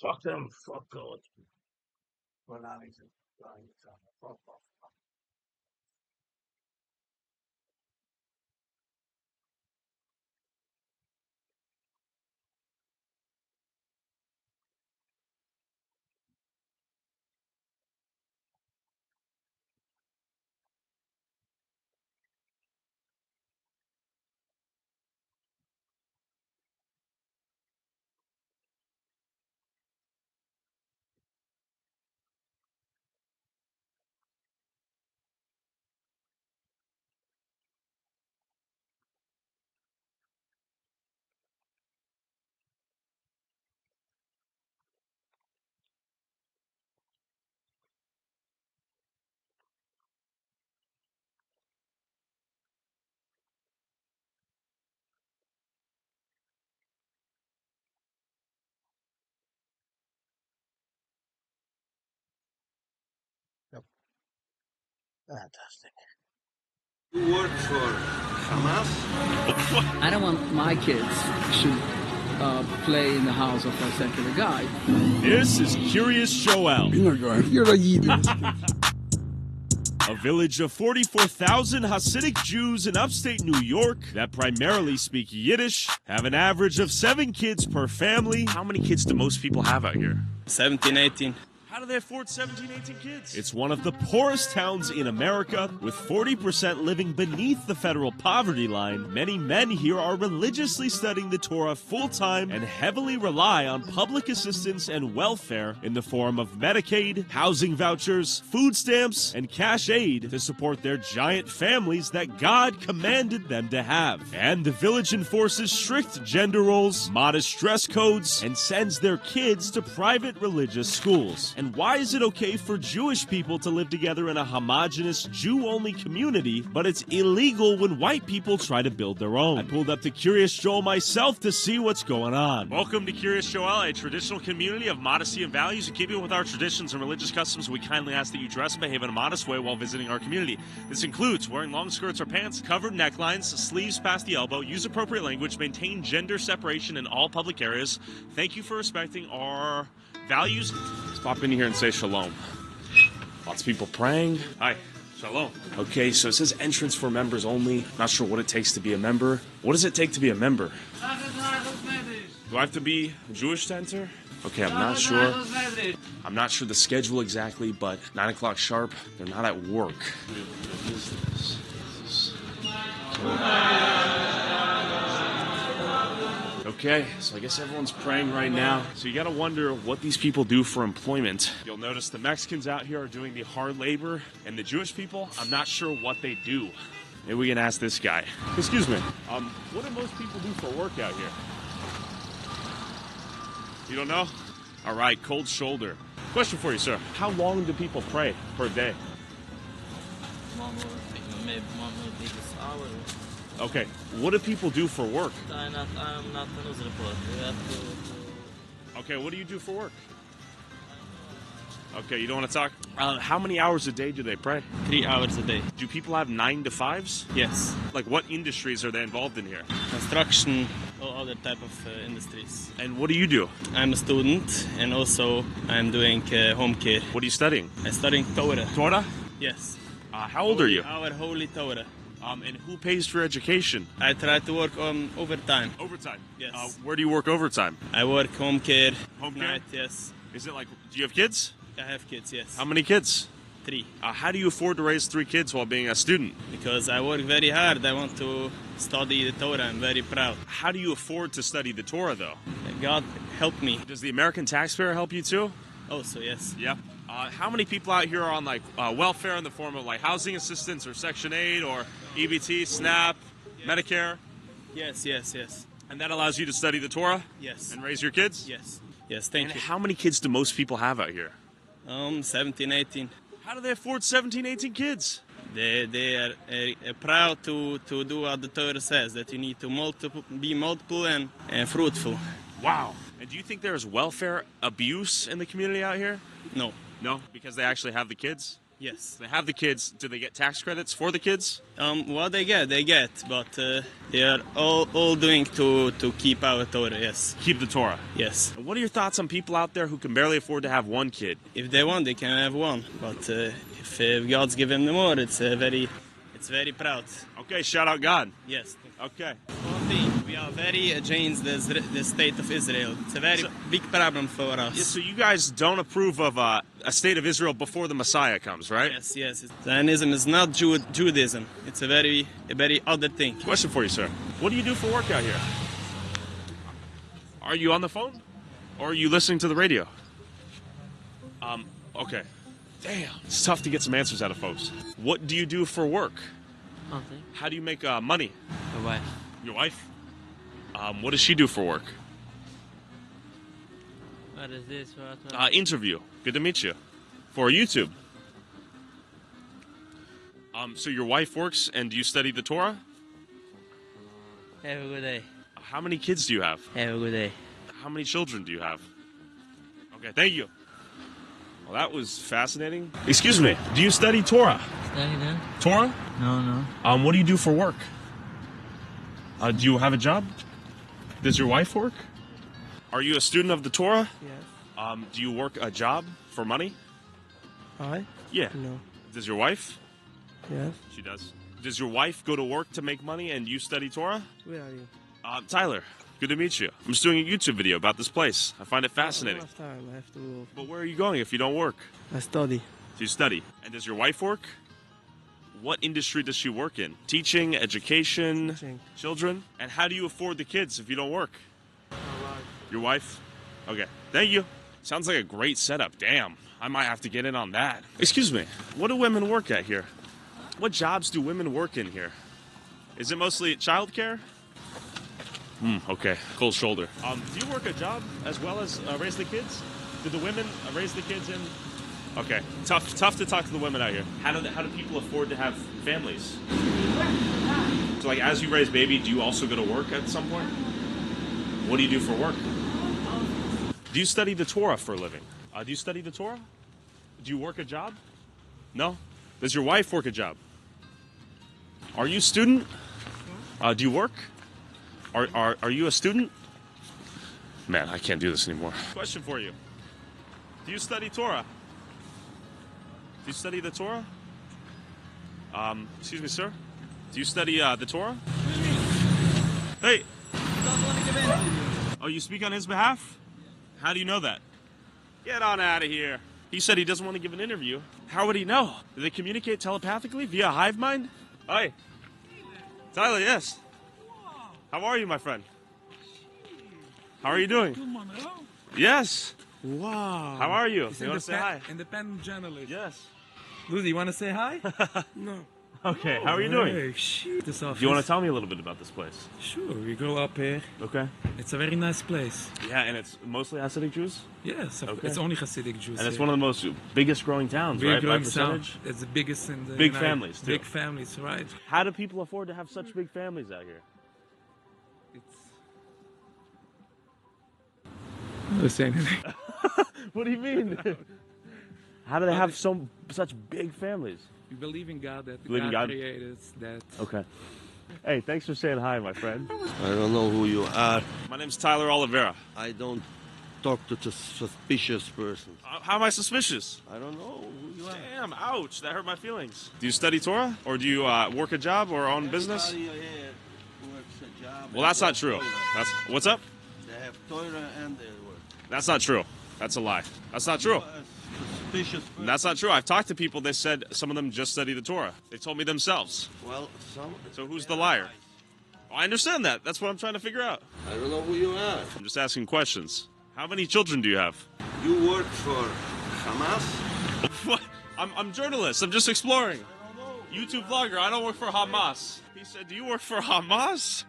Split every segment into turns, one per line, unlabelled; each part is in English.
Fuck them, fuck God. Well, I mean, fuck off. Yep. Fantastic.
You work for Hamas?
I don't want my kids to play in the house of a secular guy.
This is Curious Joel, a village of 44,000 Hasidic Jews in upstate New York that primarily speak Yiddish, have an average of 7 kids per family. How many kids do most people have out here?
17, 18.
How do they afford 17, 18 kids? It's one of the poorest towns in America, with 40% living beneath the federal poverty line. Many men here are religiously studying the Torah full-time and heavily rely on public assistance and welfare in the form of Medicaid, housing vouchers, food stamps, and cash aid to support their giant families that God commanded them to have. And the village enforces strict gender roles, modest dress codes, and sends their kids to private religious schools. And why is it okay for Jewish people to live together in a homogenous Jew-only community, but it's illegal when white people try to build their own? I pulled up to Curious Joel myself to see what's going on. Welcome to Curious Joel, a traditional community of modesty and values. In keeping with our traditions and religious customs, we kindly ask that you dress and behave in a modest way while visiting our community. This includes wearing long skirts or pants, covered necklines, sleeves past the elbow, use appropriate language, maintain gender separation in all public areas. Thank you for respecting our values. Let's pop in here and say shalom. Lots of people praying. Hi. Shalom. Okay, so it says entrance for members only. Not sure what it takes to be a member. What does it take to be a member? Do I have to be Jewish to enter? Okay, I'm not sure. I'm not sure the schedule exactly, but 9 o'clock sharp, they're not at work. What is this? Okay, so I guess everyone's praying right now. So you gotta wonder what these people do for employment. You'll notice the Mexicans out here are doing the hard labor, and the Jewish people, I'm not sure what they do. Maybe we can ask this guy. Excuse me. What do most people do for work out here? You don't know? All right, cold shoulder. Question for you, sir. How long do people pray per day? Okay, what do people do for work?
I'm not a news reporter. You have to...
Okay, what do you do for work? Okay, you don't want to talk? How many hours a day do they pray?
3 hours a day.
Do people have 9 to 5s?
Yes.
Like, what industries are they involved in here?
Construction, all other type of industries.
And what do you do?
I'm a student, and also I'm doing home care.
What are you studying?
I'm studying Torah.
Torah?
Yes.
How old are you?
Our holy Torah.
And who pays for education?
I try to work on overtime.
Overtime?
Yes.
Where do you work overtime?
I work home care.
Home care?
Night, yes.
Is it like, do you have kids?
I have kids, yes.
How many kids?
3.
How do you afford to raise 3 kids while being a student?
Because I work very hard. I want to study the Torah. I'm very proud.
How do you afford to study the Torah, though?
God help me.
Does the American taxpayer help you, too?
Also, yes.
Yeah. How many people out here are on like welfare in the form of like housing assistance or Section 8 or EBT, SNAP, Medicare?
Yes, yes, yes.
And that allows you to study the Torah?
Yes.
And raise your kids?
Yes. Yes, thank
And
you.
how many kids do most people have out here?
17, 18.
How do they afford 17, 18 kids?
They are proud to do what the Torah says, that you need to be multiple and fruitful.
Wow. And do you think there's welfare abuse in the community out here?
No.
No? Because they actually have the kids?
Yes.
They have the kids. Do they get tax credits for the kids?
What they get, but they are all doing to keep our Torah. Yes.
Keep the Torah.
Yes.
And what are your thoughts on people out there who can barely afford to have one kid?
If they want, they can have one. But if God's given them more, it's very proud.
Okay, shout out God.
Yes.
Okay.
One thing, we are very against the state of Israel. It's a very big problem for us.
Yeah, so you guys don't approve of a state of Israel before the Messiah comes, right?
Yes. Zionism is not Judaism. It's a very other thing.
Question for you, sir. What do you do for work out here? Are you on the phone? Or are you listening to the radio? Okay. Damn. It's tough to get some answers out of folks. What do you do for work?
Nothing.
How do you make money?
My wife.
Your wife? What does she do for work?
What is this? What?
Interview. Good to meet you. For YouTube. So your wife works and do you study the Torah?
Have a good day.
How many kids do you have?
Have a good day.
How many children do you have? Okay, thank you. Well, that was fascinating. Excuse me, do you study Torah?
Study that?
Torah?
No.
What do you do for work? Do you have a job? Does your wife work? Are you a student of the Torah?
Yes.
Do you work a job for money?
I?
Yeah.
No.
Does your wife?
Yes.
She does. Does your wife go to work to make money and you study Torah?
Where are you?
Tyler, good to meet you. I'm just doing a YouTube video about this place. I find it
I
fascinating.
don't have time. I have to move.
But where are you going if you don't work?
I study.
So you study. And does your wife work? What industry does she work in? Teaching, education,
Teaching.
children? And how do you afford the kids if you don't work? Your wife? Okay. Thank you. Sounds like a great setup. Damn. I might have to get in on that. Excuse me. What do women work at here? What jobs do women work in here? Is it mostly childcare? Okay. Cold shoulder. Do you work a job as well as raise the kids? Do the women raise the kids in? Okay. Tough to talk to the women out here. How do people afford to have families? So like as you raise baby, do you also go to work at some point? What do you do for work? Do you study the Torah for a living? Do you study the Torah? Do you work a job? No? Does your wife work a job? Are you a student? Do you work? Are you a student? Man, I can't do this anymore. Question for you. Do you study Torah? Do you study the Torah? Excuse me, sir. Do you study the Torah? Hey. Oh, you speak on his behalf? How do you know that? Get on out of here. He said he doesn't want to give an interview. How would he know? Do they communicate telepathically via hive mind? Hi. Tyler, yes. How are you, my friend? How are you doing? Yes.
Wow.
How are you?
He's
You want to say hi?
Independent journalist.
Yes.
Lucy, you want to say hi?
No.
Okay, how are you doing?
Hey, shit, this office.
Do you want to tell me a little bit about this place?
Sure, we go up here.
Okay.
It's a very nice place.
Yeah, and it's mostly Hasidic Jews?
Yes,
Okay.
it's only Hasidic Jews.
And it's
here.
one of the most biggest growing towns,
Big
right? By
growing town.
percentage?
It's the biggest in the
Big
United-
families, too.
Big families, right?
How do people afford to have such big families out here?
It's. I'm not saying anything.
What do you mean? How do they have such big families?
We believe in God, that
Believe in
God
God?
created that.
Okay. Hey, thanks for saying hi, my friend.
I don't know who you are.
My name's Tyler Oliveira.
I don't talk to suspicious persons.
How am I suspicious?
I don't know who you are.
Damn, ouch, that hurt my feelings. Do you study Torah? Or do you work a job or own business?
Everybody here works a job.
Well, that's not true.
Torah.
What's up?
They have Torah and they work.
That's not true. That's a lie. That's not true.
You are a suspicious person.
That's not true. I've talked to people, they said some of them just study the Torah. They told me themselves.
Well,
So who's the liar? Oh, I understand that. That's what I'm trying to figure out.
I don't know who you are.
I'm just asking questions. How many children do you have?
You work for Hamas?
What? I'm journalist. I'm just exploring. YouTube vlogger. I don't work for Hamas. He said, do you work for Hamas?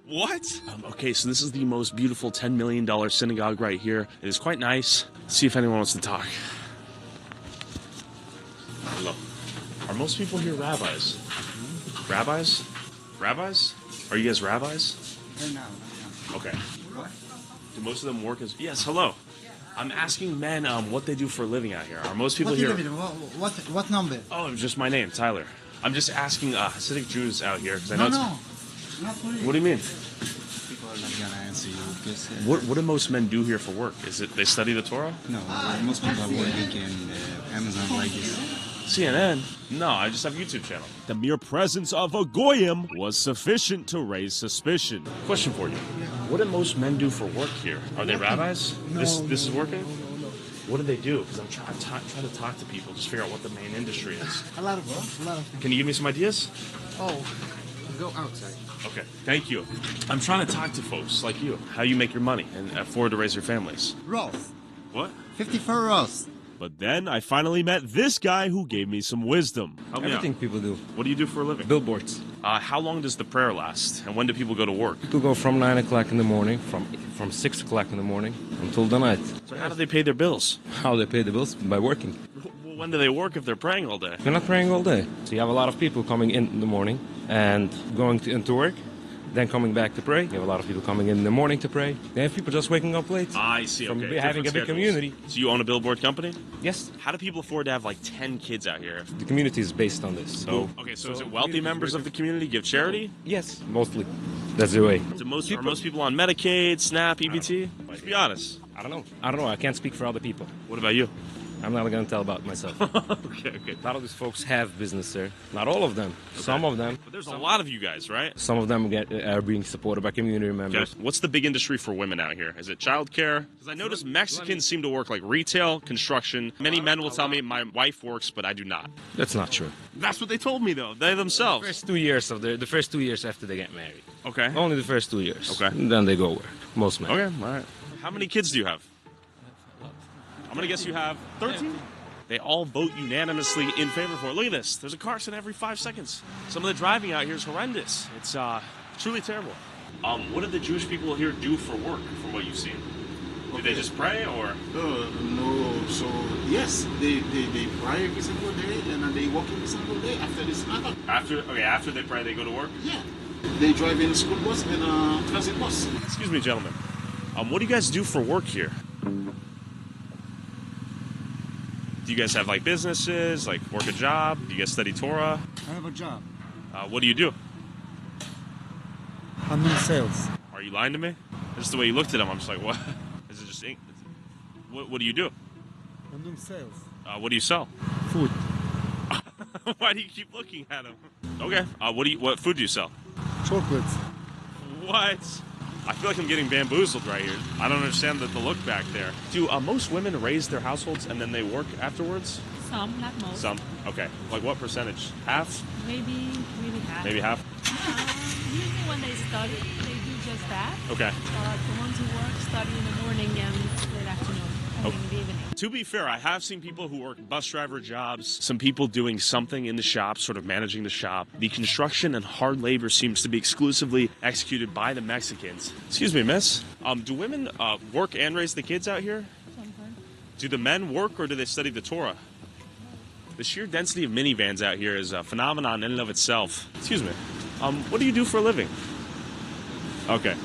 What? Okay, so this is the most beautiful $10 million synagogue right here. It is quite nice. Let's see if anyone wants to talk. Hello. Are most people here rabbis? Rabbis? Rabbis? Are you guys rabbis?
No.
Okay. Do most of them work as... Yes, hello. I'm asking men what they do for a living out here. Are most people
What do you
here?
live in? What number?
Oh, just my name, Tyler. I'm just asking Hasidic Jews out here because I
No,
know.
no. Not for you.
What do you mean?
People are not gonna answer you because
What do most men do here for work? Is it they study the Torah?
no, most people are working in Amazon like this.
CNN? No, I just have a YouTube channel. The mere presence of a goyim was sufficient to raise suspicion. Question for you: what do most men do for work here? Are they rabbis? This is working. What do they do? Because I'm trying to talk to people, just figure out what the main industry is.
A lot of things.
Can you give me some ideas?
Oh, go outside.
Okay, thank you. I'm trying to talk to folks like you. How you make your money and afford to raise your families.
Ross.
What?
54 Ross.
But then I finally met this guy who gave me some wisdom. Help me out.
Everything people do.
What do you do for a living?
Billboards.
How long does the prayer last? And when do people go to work?
People go from 9 o'clock in the morning, from 6 o'clock in the morning until the night.
So how do they pay their bills?
How they pay the bills? By working.
Well, when do they work if they're praying all day?
They're not praying all day. So you have a lot of people coming in the morning and going into work, then coming back to pray. You have a lot of people coming in the morning to pray. They have people just waking up late.
I see,
From
okay.
having a big
Different
community.
schedules. So you own a billboard company?
Yes.
How do people afford to have like 10 kids out here?
The community is based on this. So
Okay, so is it wealthy members of the community give charity?
yes, mostly. That's the way.
Are most people on Medicaid, SNAP, EBT? Let's be honest.
I don't know. I can't speak for other people.
What about you?
I'm not going to tell about myself.
Okay.
A lot of these folks have business there. Not all of them. Some of them.
But there's a lot of you guys, right?
Some of them are being supported by community members.
Okay. What's the big industry for women out here? Is it childcare? Because I notice Mexicans seem to work like retail, construction. Many men will tell me my wife works, but I do not.
That's not true.
That's what they told me, though. They themselves.
The first 2 years after they get married.
Okay.
Only the first 2 years.
Okay.
And then they go work. Most men.
Okay, all right. How many kids do you have? I'm going to guess you have 13? They all vote unanimously in favor for it. Look at this. There's a car accident every 5 seconds. Some of the driving out here is horrendous. It's truly terrible. What do the Jewish people here do for work, from what you've seen? Do they just pray, or?
No. So, yes, they pray every single day, and then they work every single day after this matter.
After they pray, they go to work?
Yeah. They drive in a school bus and a transit bus.
Excuse me, gentlemen. What do you guys do for work here? Do you guys have like businesses, like work a job? Do you guys study Torah?
I have a job.
What do you do?
I'm in sales.
Are you lying to me? Just the way you looked at him, I'm just like, what? Is it just what do you do?
I'm doing sales.
What do you sell?
Food.
Why do you keep looking at him? Okay. What food do you sell?
Chocolates.
What? I feel like I'm getting bamboozled right here. I don't understand the look back there. Do most women raise their households and then they work afterwards?
Some, not most.
Some. Okay. Like what percentage? Half?
Maybe half.
Maybe half?
Usually when they study, they do just that.
Okay.
The ones who work study in the morning and late afternoon, and in the evening.
To be fair, I have seen people who work bus driver jobs, some people doing something in the shop, sort of managing the shop. The construction and hard labor seems to be exclusively executed by the Mexicans. Excuse me, miss. Do women work and raise the kids out here?
Sometimes.
Do the men work or do they study the Torah? The sheer density of minivans out here is a phenomenon in and of itself. Excuse me. What do you do for a living? Okay.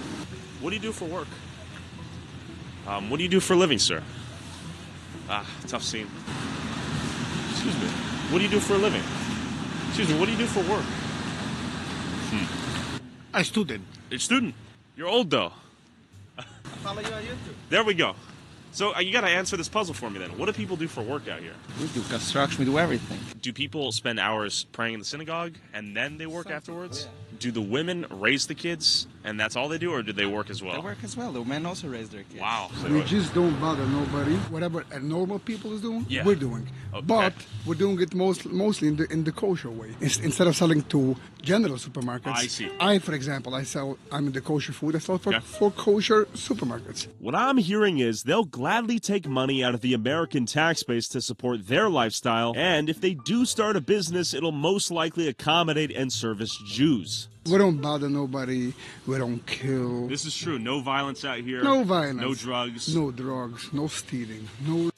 What do you do for work? What do you do for a living, sir? Tough scene. Excuse me. What do you do for a living? Excuse me, what do you do for work?
A student.
You're a student. You're old, though.
Follow you on YouTube.
There we go. So you got to answer this puzzle for me then. What do people do for work out here?
We do construction, we do everything.
Do people spend hours praying in the synagogue and then they work afterwards? Yeah. Do the women raise the kids and that's all they do, or do they work as well?
They work as well. The men also raise their kids.
Wow.
We just don't bother nobody. Whatever a normal people is doing,
yeah,
we're doing.
Okay.
But we're doing it mostly in the kosher way. Instead of selling to general supermarkets.
I see.
For example, I'm in the kosher food. I sell for kosher supermarkets.
What I'm hearing is they'll gladly take money out of the American tax base to support their lifestyle, and if they do start a business, it'll most likely accommodate and service Jews.
We don't bother nobody. We don't kill.
This is true. No violence out here.
No violence.
No drugs.
No drugs. No stealing. No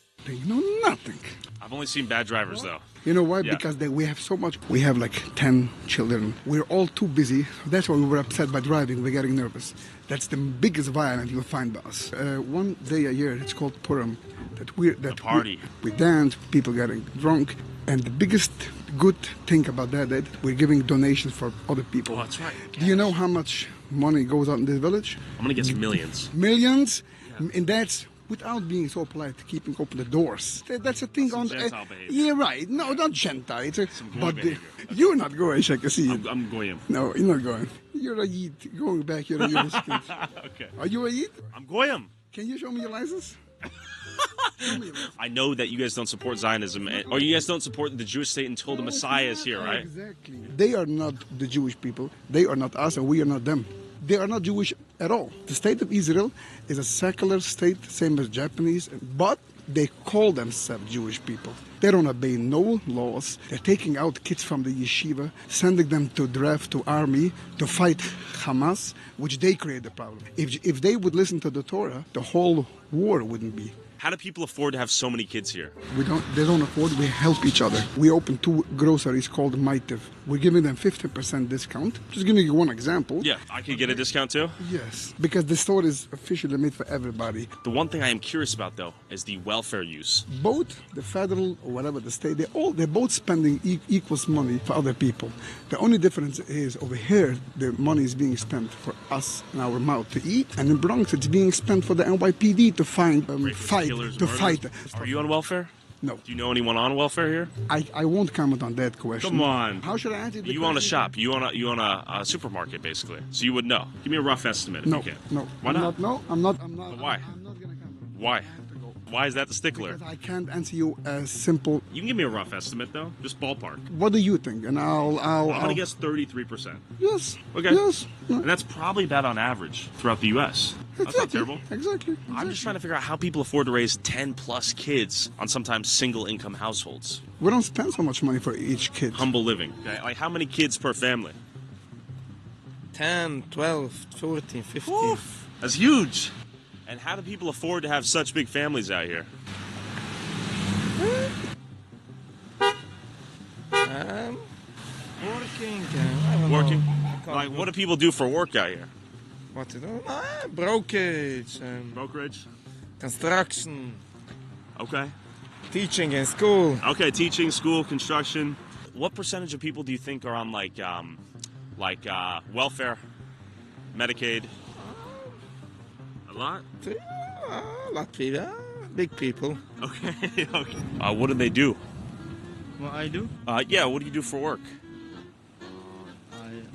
nothing.
I've only seen bad drivers, though.
You know why?
Yeah.
Because we have so much. We have like 10 children. We're all too busy. That's why we were upset by driving. We're getting nervous. That's the biggest violence you'll find by us. One day a year, it's called Purim. That
party.
We dance, people getting drunk. And the biggest good thing about that we're giving donations for other people.
Oh, that's right.
Do you know how much money goes out in this village?
I'm going to guess millions.
Millions? Yeah. And that's without being so polite, keeping open the doors. That's a thing on...
Gentile behavior.
Yeah, right. No, not Gentile. It's a,
Some goy
but
behavior.
you're not going, Shakasi.
I'm goyim.
No, you're not going. You're a Yid. Going back, you're a Yiddish kid.
Okay.
Are you a Yid?
I'm goyim.
Can you show me your license?
I know that you guys don't support Zionism, or you guys don't support the Jewish state until the Messiah is here, right?
Exactly. They are not the Jewish people. They are not us, and we are not them. They are not Jewish at all. The state of Israel is a secular state, same as Japanese, but they call themselves Jewish people. They don't obey no laws. They're taking out kids from the yeshiva, sending them to draft to army to fight Hamas, which they create the problem. If they would listen to the Torah, the whole war wouldn't be.
How do people afford to have so many kids here?
They don't afford. We help each other. We open 2 groceries called Maitiv. We're giving them 50% discount. Just giving you one example.
Yeah, I could get a discount too?
Yes, because the store is officially made for everybody.
The one thing I am curious about, though, is the welfare use.
Both the federal or whatever the state, they're both spending equals money for other people. The only difference is over here, the money is being spent for us and our mouth to eat, and in Bronx, it's being spent for the NYPD to fight.
Are you on welfare?
No.
Do you know anyone on welfare here?
I won't comment on that question.
Come on.
How should I answer the
You own a
question?
shop. You own a supermarket, basically. So you would know. Give me a rough estimate if
No,
you can.
no.
Why not?
I'm not.
But why?
I'm not gonna comment.
Why? Why is that the stickler?
Because I can't answer you a simple.
You can give me a rough estimate, though. Just ballpark.
What do you think? And
I'm going to guess 33%.
Yes.
Okay.
Yes.
And that's probably about on average throughout the U.S. That's not terrible.
Exactly.
I'm just trying to figure out how people afford to raise 10-plus kids on sometimes single-income households.
We don't spend so much money for each kid.
Humble living. Okay? Like, how many kids per family?
10, 12, 14, 15.
Oof, that's huge. And how do people afford to have such big families out here?
Working. I don't
Working?
know.
Like, what do people do for work out here?
What to do? Brokerage.
Brokerage?
Construction.
Okay.
Teaching in school.
Okay, teaching, school, construction. What percentage of people do you think are on welfare, Medicaid? A lot?
A lot of people. Big people.
Okay. Okay. What do they do?
What I do?
Yeah. What do you do for work?
I'm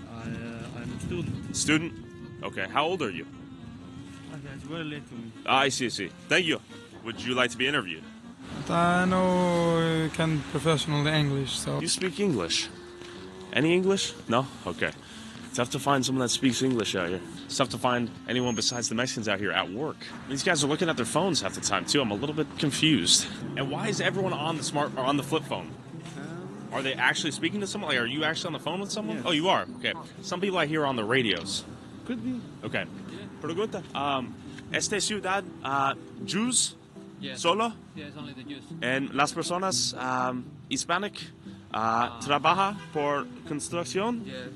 a student.
Student? Okay. How old are you?
Okay, it's very late for me.
I see. Thank you. Would you like to be interviewed?
I know can professional English, so.
You speak English? Any English? No? Okay. It's tough to find someone that speaks English out here. It's tough to find anyone besides the Mexicans out here at work. These guys are looking at their phones half the time too. I'm a little bit confused. And why is everyone on the flip phone? Are they actually speaking to someone? Like, are you actually on the phone with someone? Yes. Oh, you are. Okay. Some people I hear are on the radios.
Could be.
Okay. Pregunta. Esta ciudad, Jews?
Yes.
Solo?
Yes, only the Jews.
And las personas hispanic trabaja por construcción?
Yes.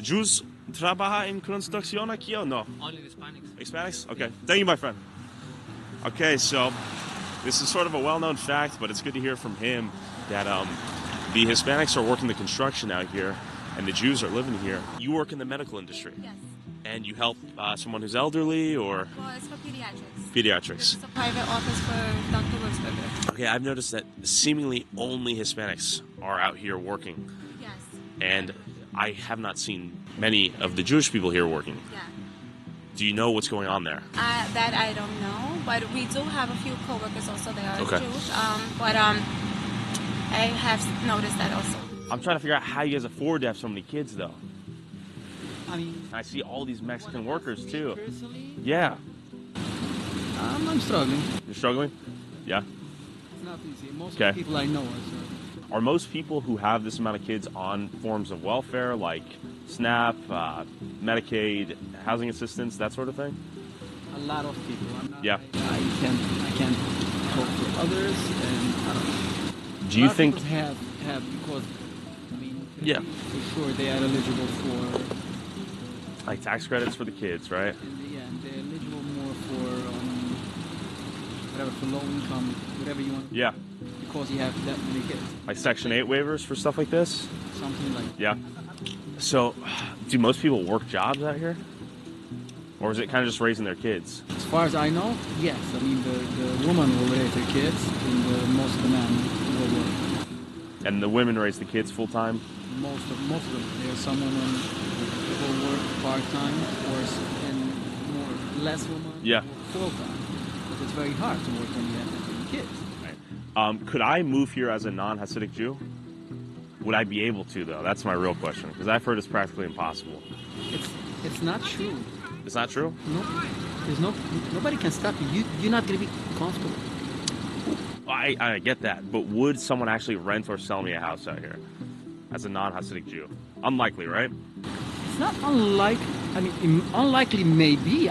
Jews trabaja en construcción aquí o no?
Only the Hispanics.
Hispanics? Okay. Thank you, my friend. Okay, so this is sort of a well-known fact, but it's good to hear from him that the Hispanics are working the construction out here and the Jews are living here. You work in the medical industry.
Yes.
And you help someone who's elderly or?
Well, it's for pediatrics.
Pediatrics.
It's a private office for Dr. Wolfsberger.
Okay, I've noticed that seemingly only Hispanics are out here working.
Yes.
And I have not seen many of the Jewish people here working.
Yeah.
Do you know what's going on there?
That I don't know, but we do have a few coworkers also that are
Okay.
Jewish. But I have noticed that also.
I'm trying to figure out how you guys afford to have so many kids, though.
I mean,
I see all these Mexican workers, too.
Personally,
Yeah.
I'm struggling.
You're struggling? Yeah.
It's not easy. Most
Okay.
of the people I know are struggling.
Are most people who have this amount of kids on forms of welfare, like SNAP, Medicaid, housing assistance, that sort of thing?
A lot of people. I'm not,
Yeah.
I can't talk to others, and I don't know.
Do you
A lot of
think?
people have because I mean
Yeah.
for sure they are eligible for
Like tax credits for the kids, right?
and they're eligible more for whatever, for low income, whatever you want.
Yeah.
Because you have that many kids,
Like Section 8 waivers for stuff like this?
something like.
Yeah. So, do most people work jobs out here? Or is it kind of just raising their kids?
As far as I know, yes. I mean the woman will raise her kids, and most of the men will work.
And the women raise the kids full time?
Most of them. There are some women who will work part time, and less women
Yeah.
full time. But it's very hard to work when you have that many kids.
Could I move here as a non-Hasidic Jew? Would I be able to, though? That's my real question. Because I've heard it's practically impossible.
It's not true.
It's not true?
No, nobody can stop you. You're not going to be comfortable.
I get that. But would someone actually rent or sell me a house out here as a non-Hasidic Jew? Unlikely, right?
It's not unlikely. I mean, unlikely maybe.